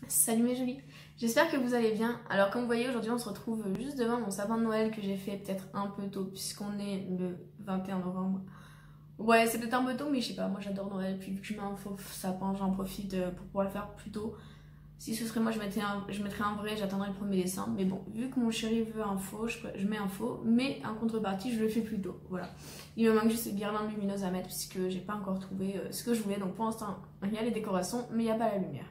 Salut mes jolis, j'espère que vous allez bien. Alors comme vous voyez aujourd'hui on se retrouve juste devant mon sapin de Noël que j'ai fait peut-être un peu tôt puisqu'on est le 21 novembre. Ouais c'est peut-être un peu tôt mais je sais pas, moi j'adore Noël puis vu que je mets un faux sapin j'en profite pour pouvoir le faire plus tôt. Si ce serait moi je mettrais un vrai, j'attendrais le 1er décembre. Mais bon, vu que mon chéri veut un faux, je mets un faux. Mais en contrepartie, je le fais plus tôt. Voilà. Il me manque juste ces guirlandes lumineuses à mettre puisque j'ai pas encore trouvé ce que je voulais. Donc pour l'instant, il y a les décorations, mais il n'y a pas la lumière.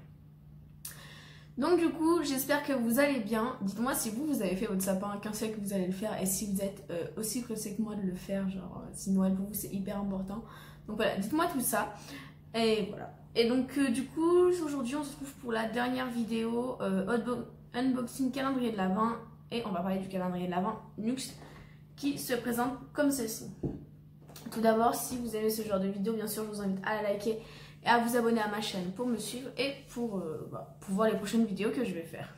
Donc du coup, j'espère que vous allez bien. Dites-moi si vous avez fait votre sapin, quand c'est que vous allez le faire. Et si vous êtes aussi pressé que moi de le faire. Genre, si Noël pour vous c'est hyper important. Donc voilà, dites-moi tout ça. Et voilà. Et donc du coup aujourd'hui on se retrouve pour la dernière vidéo unboxing calendrier de l'Avent. Et on va parler du calendrier de l'Avent Nuxe qui se présente comme ceci. Tout d'abord, si vous aimez ce genre de vidéo, bien sûr je vous invite à la liker et à vous abonner à ma chaîne pour me suivre et pour voir les prochaines vidéos que je vais faire.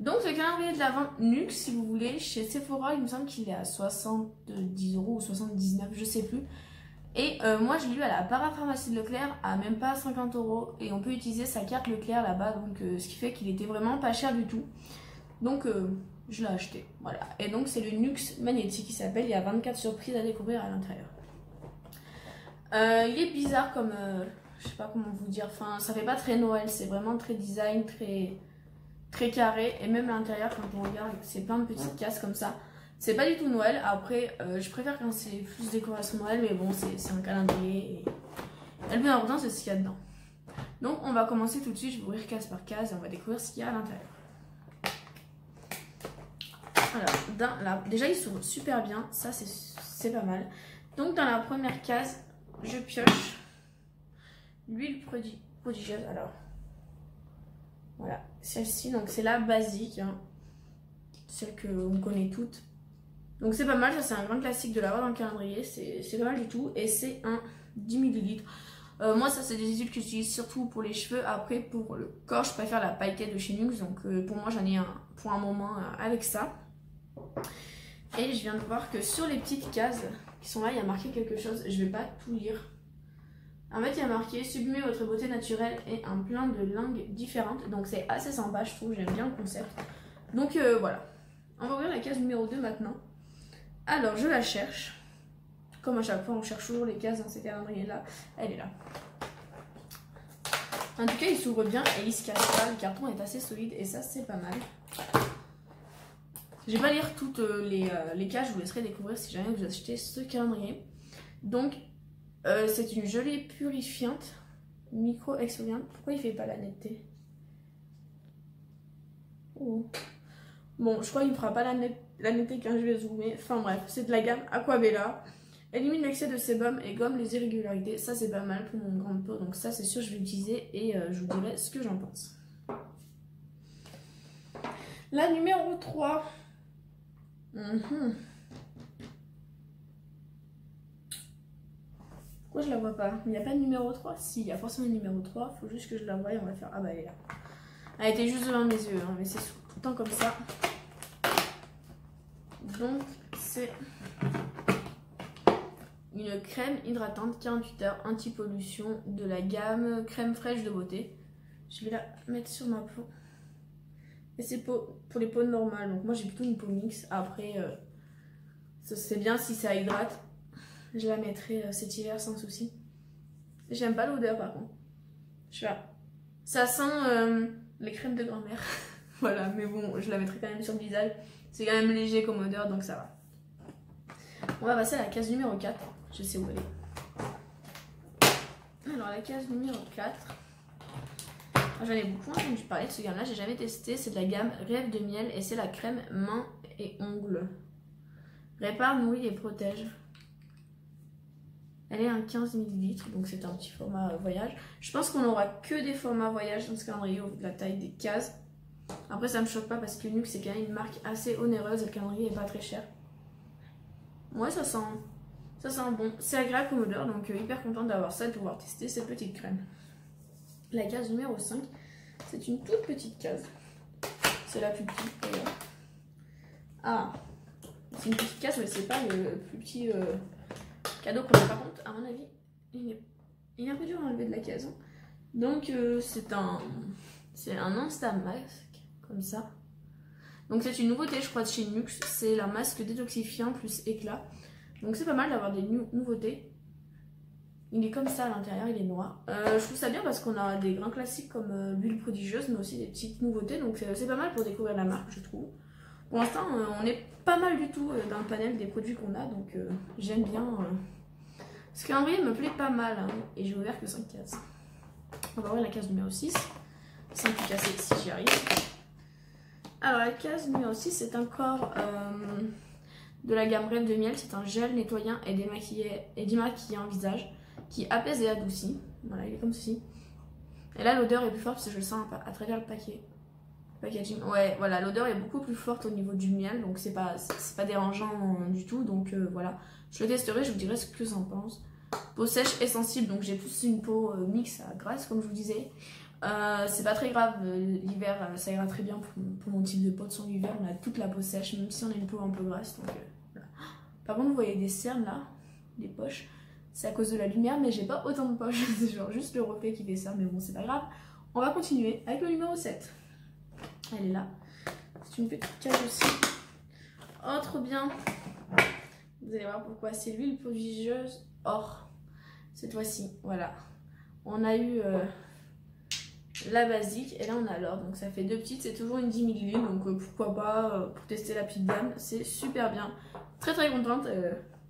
Donc ce calendrier de l'Avent Nuxe, si vous voulez, chez Sephora il me semble qu'il est à 70 € ou 79, je sais plus. Et moi je l'ai eu à la parapharmacie de Leclerc à même pas 50 € et on peut utiliser sa carte Leclerc là-bas, donc ce qui fait qu'il était vraiment pas cher du tout. Donc je l'ai acheté, voilà. Et donc c'est le Nuxe magnétique qui s'appelle, il y a 24 surprises à découvrir à l'intérieur. Il est bizarre comme, je sais pas comment vous dire, enfin ça fait pas très Noël, c'est vraiment très design, très carré. Et même à l'intérieur quand on regarde c'est plein de petites cases comme ça. C'est pas du tout Noël, après je préfère quand c'est plus décoration Noël, mais bon c'est un calendrier et le plus important c'est ce qu'il y a dedans. Donc on va commencer tout de suite, je vais ouvrir case par case et on va découvrir ce qu'il y a à l'intérieur. Alors, déjà il s'ouvre super bien, ça c'est pas mal. Donc dans la première case, je pioche l'huile prodigieuse. Alors, voilà, celle-ci, donc c'est la basique, hein, celle qu'on connaît toutes. Donc c'est pas mal, ça c'est un grand classique de l'avoir dans le calendrier, c'est pas mal du tout. Et c'est un 10 ml. Moi ça c'est des huiles que j'utilise surtout pour les cheveux. Après pour le corps je préfère la pailleté de chez Nuxe. Donc pour moi j'en ai un pour un moment avec ça. Et je viens de voir que sur les petites cases qui sont là il y a marqué quelque chose. Je vais pas tout lire. En fait il y a marqué sublimer votre beauté naturelle et un plein de langues différentes. Donc c'est assez sympa je trouve, j'aime bien le concept. Donc voilà. On va ouvrir la case numéro 2 maintenant. Alors je la cherche. Comme à chaque fois on cherche toujours les cases dans ces calendriers là. Elle est là. En tout cas il s'ouvre bien et il se casse pas. Le carton est assez solide et ça c'est pas mal. Je vais pas lire toutes les cases, je vous laisserai découvrir si jamais vous achetez ce calendrier. Donc c'est une gelée purifiante micro-exfoliante. Pourquoi il fait pas la netteté? Oh. Bon, je crois qu'il ne fera pas la netteté quand je vais zoomer. Enfin bref, c'est de la gamme Aquabella. Élimine l'excès de sébum et gomme les irrégularités. Ça c'est pas mal pour mon grande peau. Donc ça c'est sûr je vais l'utiliser et je vous dirai ce que j'en pense. La numéro 3. Pourquoi je la vois pas? Il n'y a pas de numéro 3? Si, il y a forcément un numéro 3. Faut juste que je la voie et on va faire... Ah bah elle est là. Elle était juste devant mes yeux, hein, mais c'est tout le temps comme ça. Donc c'est une crème hydratante 48 heures anti-pollution de la gamme crème fraîche de beauté. Je vais la mettre sur ma peau. Et c'est pour les peaux normales. Donc moi j'ai plutôt une peau mixte. Après, c'est bien si ça hydrate. Je la mettrai cet hiver sans souci. J'aime pas l'odeur par contre. Je sais pas. Ça sent les crèmes de grand-mère. Voilà, mais bon, je la mettrai quand même sur le visage. C'est quand même léger comme odeur, donc ça va. On va passer à la case numéro 4. Je sais où elle est. Alors la case numéro 4. J'en ai beaucoup entendu parler de ce gamme là, j'ai jamais testé. C'est de la gamme Rêve de miel et c'est la crème main et ongles. Répare, nourrit et protège. Elle est un 15 ml, donc c'est un petit format voyage. Je pense qu'on n'aura que des formats voyage dans ce calendrier au vu de la taille des cases. Après ça me choque pas parce que Nuxe c'est quand même une marque assez onéreuse et le calendrier est pas très cher. Ouais ça sent bon. C'est agréable comme odeur, donc hyper contente d'avoir ça et de pouvoir tester cette petite crème. La case numéro 5, c'est une toute petite case. C'est la plus petite d'ailleurs. Ah, c'est une petite case mais c'est pas le plus petit cadeau qu'on a. Par contre, à mon avis, il est un peu dur à enlever de la case. Hein. Donc c'est un C'est un Insta masque, comme ça. Donc c'est une nouveauté, je crois, de chez Nuxe. C'est la masque détoxifiant plus éclat. Donc c'est pas mal d'avoir des nouveautés. Il est comme ça à l'intérieur, il est noir. Je trouve ça bien parce qu'on a des grands classiques comme l'huile prodigieuse, mais aussi des petites nouveautés. Donc c'est pas mal pour découvrir la marque, je trouve. Pour l'instant, on est pas mal du tout dans le panel des produits qu'on a. Donc j'aime bien. Ce calendrier me plaît pas mal. Hein, et j'ai ouvert que 5 cases. On va ouvrir la case numéro 6. 5 cassés si j'y arrive. Alors la case numéro 6, c'est encore de la gamme Reine de Miel. C'est un gel nettoyant et démaquillant visage qui apaise et adoucit. Voilà, il est comme ceci. Et là, l'odeur est plus forte parce que je le sens à travers le packaging. Ouais, voilà, l'odeur est beaucoup plus forte au niveau du miel, donc c'est pas dérangeant du tout. Donc voilà, je le testerai, je vous dirai ce que j'en pense. Peau sèche et sensible, donc j'ai plus une peau mixte à grasse, comme je vous disais. C'est pas très grave, l'hiver ça ira très bien pour mon type de peau. De son l'hiver, on a toute la peau sèche, même si on a une peau un peu grasse. Donc, voilà. Par contre, vous voyez des cernes là, des poches. C'est à cause de la lumière, mais j'ai pas autant de poches. C'est genre juste le reflet qui fait ça, mais bon, c'est pas grave. On va continuer avec le numéro 7. Elle est là. C'est une petite cage aussi. Oh, trop bien. Vous allez voir pourquoi. C'est l'huile prodigieuse or. Cette fois-ci, voilà. On a eu la basique et là on a l'or. Donc ça fait deux petites. C'est toujours une 10 ml. Donc pourquoi pas pour tester la petite gamme. C'est super bien. Très très contente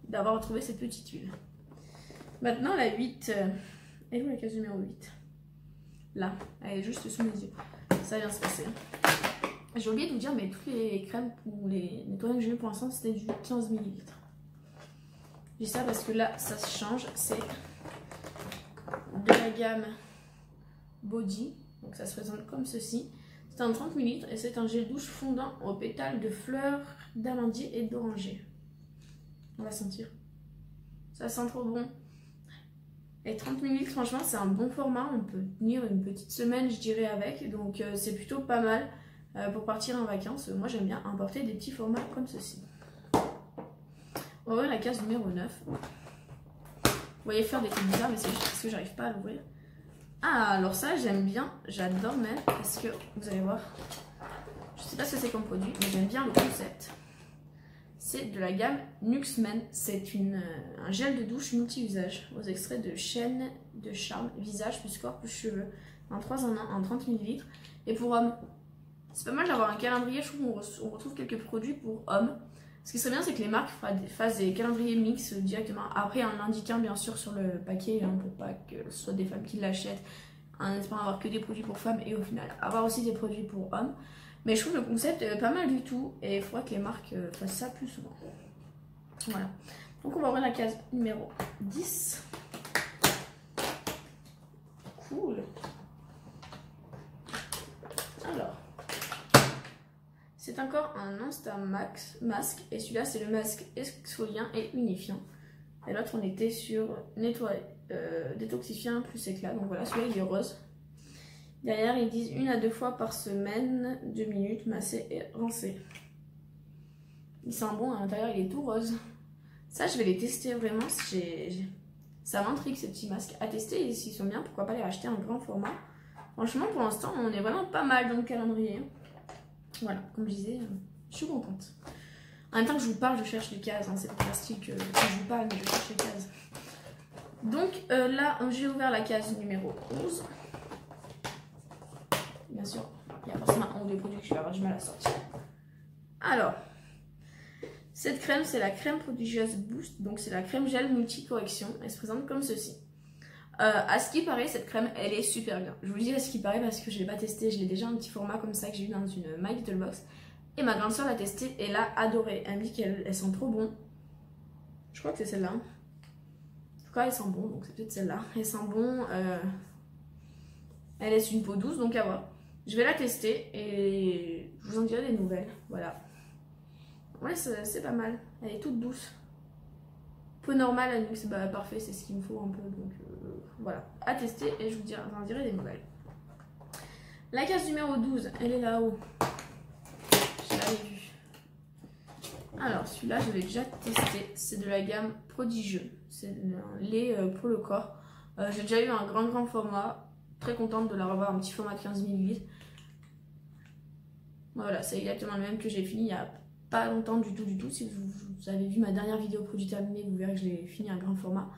d'avoir retrouvé cette petite huile. Maintenant la 8, elle est où la case numéro 8? Là, elle est juste sous mes yeux. Ça vient se passer. J'ai oublié de vous dire, mais toutes les crèmes ou les nettoyants que j'ai eu pour l'instant, c'était du 15 ml. Je dis ça parce que là, ça se change. C'est de la gamme Body. Donc ça se présente comme ceci. C'est un 30 ml et c'est un gel douche fondant aux pétales de fleurs d'amandier et d'oranger. On va sentir. Ça sent trop bon. Et 30 ml, franchement, c'est un bon format. On peut tenir une petite semaine, je dirais, avec. Donc, c'est plutôt pas mal pour partir en vacances. Moi, j'aime bien importer des petits formats comme ceci. On va ouvrir la case numéro 9. Vous voyez faire des trucs bizarres, mais c'est juste parce que j'arrive pas à l'ouvrir. Ah, alors ça, j'aime bien. J'adore même. Parce que, vous allez voir, je sais pas ce que c'est comme produit, mais j'aime bien le concept. C'est de la gamme Nuxe Men. C'est un gel de douche multi-usage aux extraits de chêne, de charme, visage plus corps plus cheveux. En 3 en 1, en 30 ml. Et pour hommes, c'est pas mal d'avoir un calendrier. Je trouve qu'on retrouve quelques produits pour hommes. Ce qui serait bien, c'est que les marques fassent des calendriers mix directement. Après, en l'indiquant bien sûr sur le paquet, hein, pour pas que ce soit des femmes qui l'achètent. En espérant avoir que des produits pour femmes et au final avoir aussi des produits pour hommes. Mais je trouve le concept pas mal du tout et il faudra que les marques fassent ça plus souvent. Voilà. Donc on va ouvrir la case numéro 10. Cool. Alors. C'est encore un Insta masque et celui-là c'est le masque exfoliant et unifiant. Et l'autre on était sur détoxifiant plus éclat. Donc voilà, celui-là il est rose. Derrière, ils disent 1 à 2 fois par semaine, 2 minutes, masser et rincer. Il sent bon, à l'intérieur, il est tout rose. Ça, je vais les tester vraiment. Ça m'intrigue ces petits masques à tester. Et s'ils sont bien, pourquoi pas les racheter en grand format. Franchement, pour l'instant, on est vraiment pas mal dans le calendrier. Voilà, comme je disais, je suis contente. En même temps que je vous parle, je cherche les cases. Hein. C'est pas plastique que je vous parle, mais je cherche les cases. Donc là, j'ai ouvert la case numéro 11. Bien sûr, il y a forcément un ou deux produits que je vais avoir du mal à sortir. Alors, cette crème, c'est la crème prodigieuse Boost. Donc, c'est la crème gel multi-correction. Elle se présente comme ceci. À ce qui paraît, cette crème, elle est super bien. Je vous le dis à ce qui paraît parce que je ne l'ai pas testé. Je l'ai déjà un petit format comme ça que j'ai eu dans une My Little Box. Et ma grande soeur l'a testé et l'a adoré. Elle me dit qu'elle sent trop bon. Je crois que c'est celle-là. En tout cas, elle sent bon. Donc, c'est peut-être celle-là. Elle sent bon. Elle laisse une peau douce, donc à voir. Je vais la tester et je vous en dirai des nouvelles. Voilà. Ouais, c'est pas mal. Elle est toute douce. Peau normale, donc c'est parfait, c'est ce qu'il me faut un peu. Donc voilà. À tester et je vous en dirai des nouvelles. La case numéro 12, elle est là-haut. Je l'avais vue. Alors, celui-là, je l'ai déjà testé. C'est de la gamme Prodigieux. C'est un lait pour le corps. J'ai déjà eu un grand format. très contente de la revoir en petit format de 15 ml. Voilà, c'est exactement le même que j'ai fini il y a pas longtemps du tout. Si vous avez vu ma dernière vidéo produit terminé, vous verrez que je l'ai fini en grand format.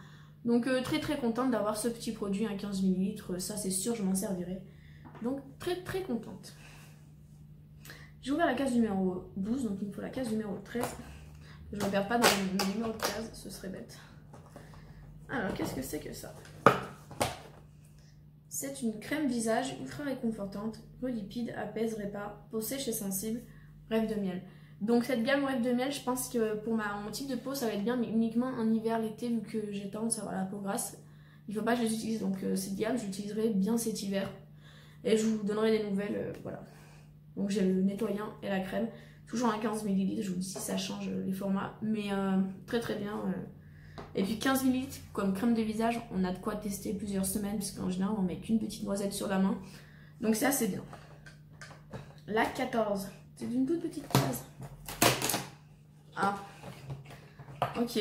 Donc très contente d'avoir ce petit produit, un 15 ml. Ça c'est sûr, je m'en servirai. Donc très contente. J'ai ouvert la case numéro 12, donc il me faut la case numéro 13. Je ne perds pas dans le numéro de case, ce serait bête. Alors, qu'est-ce que c'est que ça? C'est une crème visage ultra réconfortante, relipide, apaise, répare, peau sèche et sensible, rêve de miel. Donc cette gamme rêve de miel, je pense que pour mon type de peau, ça va être bien, mais uniquement en hiver, l'été, vu que j'ai tendance à avoir la peau grasse. Il ne faut pas que je les utilise, donc cette gamme, j'utiliserai bien cet hiver. Et je vous donnerai des nouvelles, voilà. Donc j'ai le nettoyant et la crème, toujours un 15 ml, je vous dis si ça change les formats, mais très bien. Et puis 15 ml comme crème de visage, on a de quoi tester plusieurs semaines, puisqu'en général on met qu'une petite noisette sur la main, donc c'est assez bien. La 14, c'est une toute petite case. Ah, ok.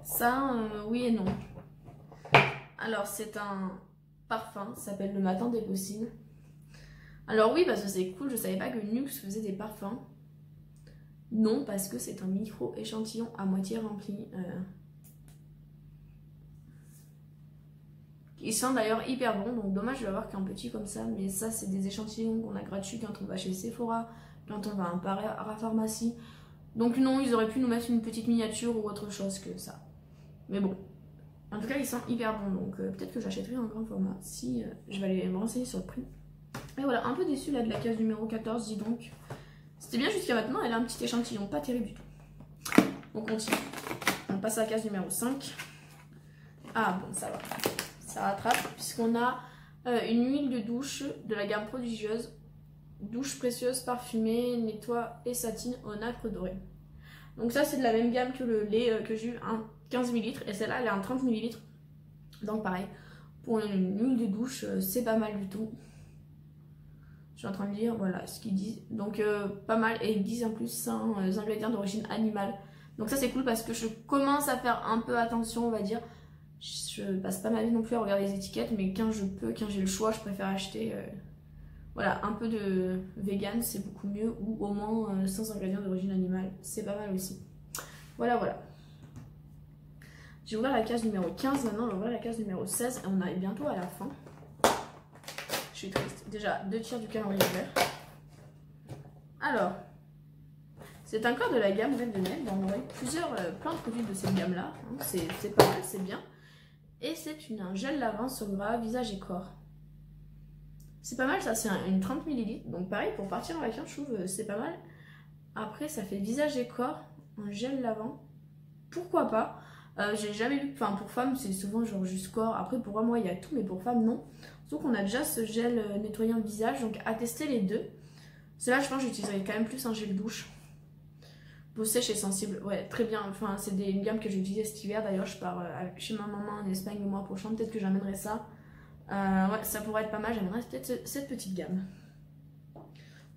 Ça, oui et non. Alors c'est un parfum, ça s'appelle le Matin des possibles. Alors oui, parce que c'est cool, je savais pas que Nuxe faisait des parfums. Non, parce que c'est un micro échantillon à moitié rempli. Ils sont d'ailleurs hyper bons, donc dommage de l'avoir qu'un petit comme ça, mais ça c'est des échantillons qu'on a gratuits quand on va chez Sephora, quand on va à un parapharmacie. Donc non, ils auraient pu nous mettre une petite miniature ou autre chose que ça. Mais bon, en tout cas ils sont hyper bons, donc peut-être que j'achèterai en grand format, si je vais aller me renseigner sur le prix. Et voilà, un peu déçue là de la case numéro 14, dis donc. C'était bien jusqu'à maintenant, elle a un petit échantillon, pas terrible du tout. On continue. On passe à la case numéro 5. Ah bon, ça va. Ça rattrape, puisqu'on a une huile de douche de la gamme prodigieuse. Douche précieuse, parfumée, nettoie et satine au nacre doré. Donc ça, c'est de la même gamme que le lait que j'ai eu, un 15 ml. Et celle-là, elle est en 30 ml. Donc pareil, pour une huile de douche, c'est pas mal du tout. Je suis en train de lire, voilà ce qu'ils disent. Donc pas mal, et ils disent en plus sans ingrédients d'origine animale. Donc ça c'est cool parce que je commence à faire un peu attention, on va dire. Je passe pas ma vie non plus à regarder les étiquettes, mais quand je peux, quand j'ai le choix, je préfère acheter voilà, un peu de vegan, c'est beaucoup mieux. Ou au moins sans ingrédients d'origine animale, c'est pas mal aussi. Voilà. J'ai ouvert la case numéro 15, maintenant on va ouvrir la case numéro 16 et on arrive bientôt à la fin. Je suis triste. Déjà, 2/3 du calendrier vert. Alors, c'est encore de la gamme Rêve de miel. On aurait plein de produits de cette gamme-là. Hein. C'est pas mal, c'est bien. Et c'est un gel lavant sur bras, visage et corps. C'est pas mal, ça, c'est une 30 ml. Donc pareil, pour partir en vacances, je trouve c'est pas mal. Après, ça fait visage et corps, un gel lavant. Pourquoi pas? J'ai jamais vu, enfin pour femmes, c'est souvent genre juste corps. Après, pour moi, il y a tout, mais pour femmes, non. Donc on a déjà ce gel nettoyant visage, donc à tester les deux. Cela je pense que j'utiliserai quand même plus un gel douche. Peau sèche et sensible, ouais très bien, enfin c'est une gamme que j'ai utilisée cet hiver. D'ailleurs je pars chez ma maman en Espagne le mois prochain, peut-être que j'amènerai ça. Ouais ça pourrait être pas mal, j'amènerai peut-être cette petite gamme.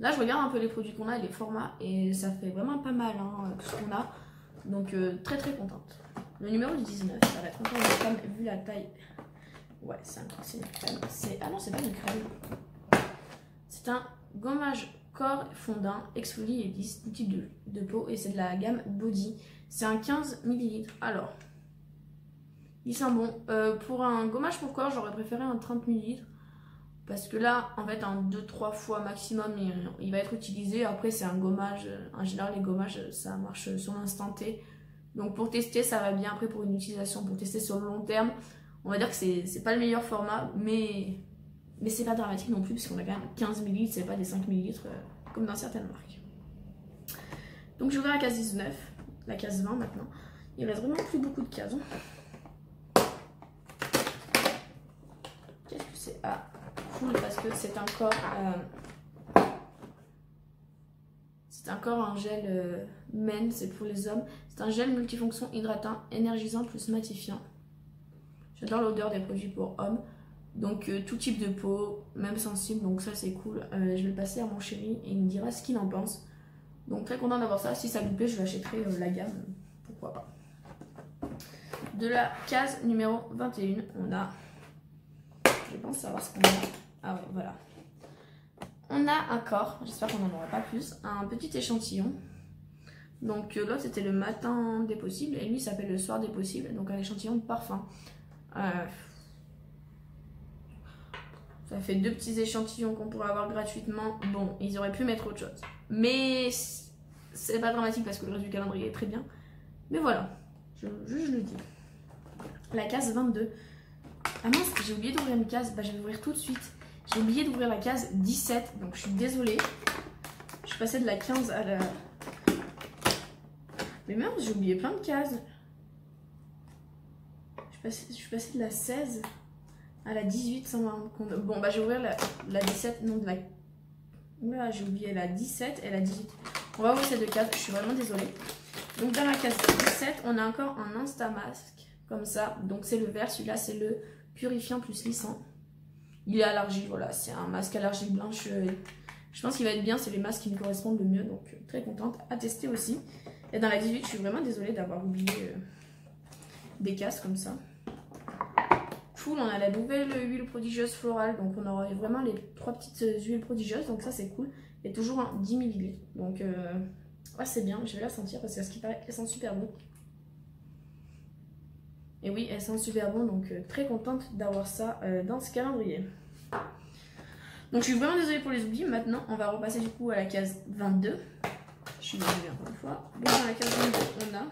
Là je regarde un peu les produits qu'on a et les formats et ça fait vraiment pas mal hein, tout ce qu'on a. Donc très contente. Le numéro 19, ça va être encore une crème vu la taille. Ouais, c'est une crème. Ah non, c'est pas une crème. C'est un gommage corps fondant, exfolie et lisse, tout type de peau. Et c'est de la gamme Body. C'est un 15 ml. Alors, il sent bon. Pour un gommage pour corps, j'aurais préféré un 30 ml. Parce que là, en fait, un 2-3 fois maximum, il va être utilisé. Après, c'est un gommage. En général, les gommages, ça marche sur l'instant T. Donc pour tester, ça va bien. Après, pour une utilisation, pour tester sur le long terme, on va dire que c'est pas le meilleur format, mais c'est pas dramatique non plus, puisqu'on a quand même 15 ml, c'est pas des 5 ml comme dans certaines marques. Donc j'ai ouvert la case 19, la case 20 maintenant. Il reste vraiment plus beaucoup de cases. Qu'est-ce que c'est? Ah, cool, parce que c'est encore un gel Men, c'est pour les hommes. C'est un gel multifonction hydratant, énergisant plus matifiant. J'adore l'odeur des produits pour hommes. Donc tout type de peau, même sensible, donc ça c'est cool. Je vais le passer à mon chéri et il me dira ce qu'il en pense. Donc très content d'avoir ça. Si ça lui plaît, je l'achèterai la gamme. Pourquoi pas. De la case numéro 21, on a Je pense savoir ce qu'on a. Ah ouais, voilà. On a encore, j'espère qu'on n'en aura pas plus, un petit échantillon. Donc l'autre c'était le matin des possibles et lui s'appelle le soir des possibles. Donc un échantillon de parfum. Ça fait 2 petits échantillons qu'on pourrait avoir gratuitement. Bon, ils auraient pu mettre autre chose. Mais c'est pas dramatique parce que le reste du calendrier est très bien. Mais voilà, je le dis. La case 22. Ah mince, j'ai oublié d'ouvrir une case. Bah je vais ouvrir tout de suite. J'ai oublié d'ouvrir la case 17. Donc je suis désolée. Je suis passée de la 15 à la... Mais merde, j'ai oublié plein de cases. Je suis passée de la 16 à la 18 sans me rendre compte. Bon, bah, je vais ouvrir la 17. Non, de la... Oula, j'ai oublié la 17 et la 18. On va ouvrir ces 2 cases. Je suis vraiment désolée. Donc, dans la case 17, on a encore un Instamasque. Comme ça. Donc, c'est le vert. Celui-là, c'est le purifiant plus lissant. Il est à l'argile. Voilà, c'est un masque à l'argile blanche. Je pense qu'il va être bien. C'est les masques qui me correspondent le mieux. Donc, très contente à tester aussi. Et dans la 18, je suis vraiment désolée d'avoir oublié des cases comme ça. Cool, on a la nouvelle huile prodigieuse florale. Donc on aura vraiment les 3 petites huiles prodigieuses. Donc ça c'est cool. Et toujours un 10 ml. Donc ouais, c'est bien. Je vais la sentir parce qu'à ce qui paraît, elles sentent super bon. Et oui, elles sentent super bon. Donc très contente d'avoir ça dans ce calendrier. Donc je suis vraiment désolée pour les oublis. Maintenant, on va repasser du coup à la case 22. Je suis désolée encore une fois. Donc dans la case 22, on a...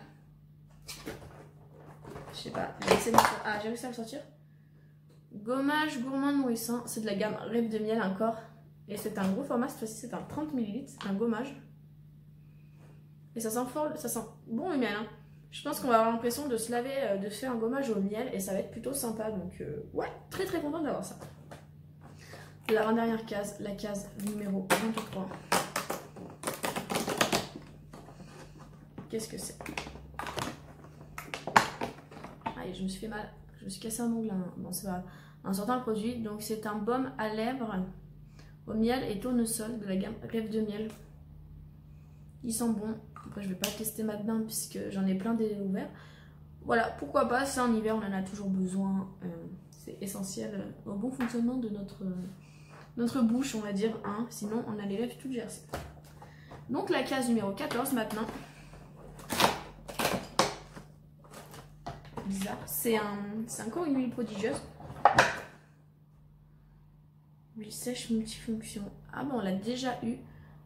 Je sais pas, j'ai réussi à le sortir. Gommage gourmand nourrissant, c'est de la gamme Rêve de miel encore. Et c'est un gros format, cette fois-ci c'est un 30 ml, un gommage. Et ça sent fort, ça sent bon le miel. Hein. Je pense qu'on va avoir l'impression de se laver, de se faire un gommage au miel et ça va être plutôt sympa. Donc ouais, très très contente d'avoir ça. La dernière case, la case numéro 23. Qu'est-ce que c'est? Aïe, je me suis fait mal. Je me suis cassé un ongle. Bon, c'est pas en sortant le produit. Donc, c'est un baume à lèvres au miel et tournesol de la gamme Rêve de miel. Il sent bon. Après, je vais pas tester maintenant puisque j'en ai plein ouverts. Voilà, pourquoi pas. Ça, en hiver, on en a toujours besoin. C'est essentiel au bon fonctionnement de notre bouche, on va dire. Hein. Sinon, on a les lèvres toutes gercées. Donc, la case numéro 14 maintenant. Bizarre. C'est encore une huile prodigieuse. Huile sèche multifonction. Ah bon, on l'a déjà eu.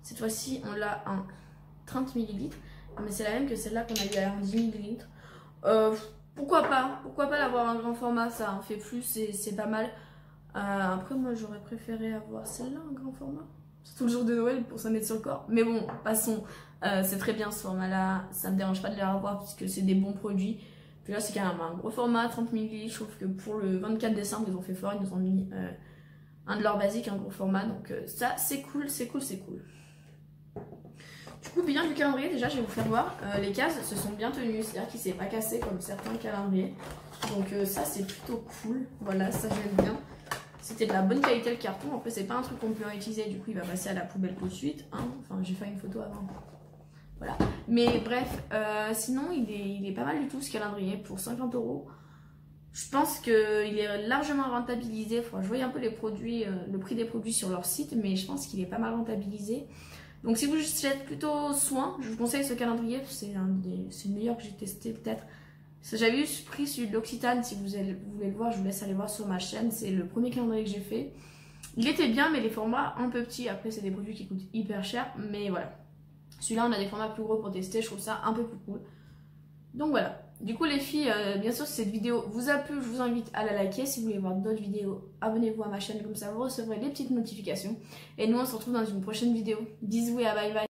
Cette fois-ci, on l'a en 30 ml. Mais c'est la même que celle-là qu'on a eu à 10 ml. Pourquoi pas? Pourquoi pas l'avoir en grand format? Ça en fait plus et c'est pas mal. Après, moi, j'aurais préféré avoir celle-là en grand format. Surtout le jour de Noël pour s'en mettre sur le corps. Mais bon, passons. C'est très bien ce format-là. Ça me dérange pas de les revoir puisque c'est des bons produits. Puis là, c'est carrément un gros format, 30 ml. Je trouve que pour le 24 décembre, ils ont fait fort. Ils nous ont mis un de leurs basiques, un gros format. Donc ça, c'est cool, c'est cool, c'est cool. Du coup, bilan du calendrier, déjà, je vais vous faire voir. Les cases se sont bien tenues. C'est-à-dire qu'il ne s'est pas cassé comme certains calendriers. Donc ça, c'est plutôt cool. Voilà, ça, j'aime bien. C'était de la bonne qualité le carton. Après, c'est pas un truc qu'on peut réutiliser. Du coup, il va passer à la poubelle tout de suite. Hein. Enfin, j'ai fait une photo avant. Voilà. Mais bref, sinon il est pas mal du tout ce calendrier pour 50 €. Je pense qu'il est largement rentabilisé. Il faudra que je voie un peu les produits, le prix des produits sur leur site, mais je pense qu'il est pas mal rentabilisé. Donc si vous faites plutôt soin, je vous conseille ce calendrier. C'est le meilleur que j'ai testé peut-être. J'avais eu pris celui de l'Occitane. Si vous voulez le voir, je vous laisse aller voir sur ma chaîne. C'est le premier calendrier que j'ai fait. Il était bien, mais les formats un peu petits. Après, c'est des produits qui coûtent hyper cher, mais voilà. Celui-là, on a des formats plus gros pour tester. Je trouve ça un peu plus cool. Donc voilà. Du coup, les filles, bien sûr, si cette vidéo vous a plu, je vous invite à la liker. Si vous voulez voir d'autres vidéos, abonnez-vous à ma chaîne. Comme ça, vous recevrez les petites notifications. Et nous, on se retrouve dans une prochaine vidéo. Bisous et à bye bye.